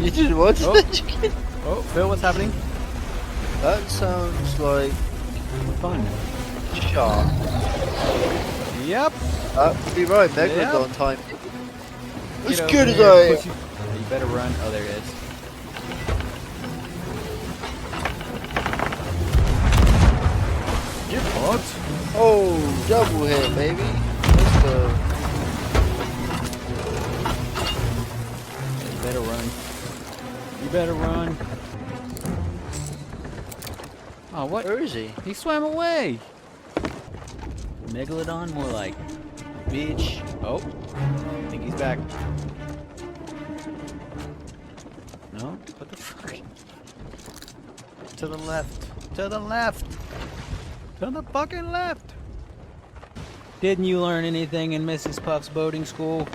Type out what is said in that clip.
You did what? Oh. Oh, Phil, what's happening? That sounds like Fun. shark. Yep. That would be right, Yep. Megalodon time. As Get good over as here, I am. pussy. You better run. Oh, there it is. Get fucked. Oh, double hit, baby. Let's go. You better run. You better run. Oh, what? Where is he? He swam away. Megalodon, more like. Bitch. Oh, I think he's back. No? What the fuck? To the left. To the left. To the fucking left. Didn't you learn anything in Mrs. Puff's boating school?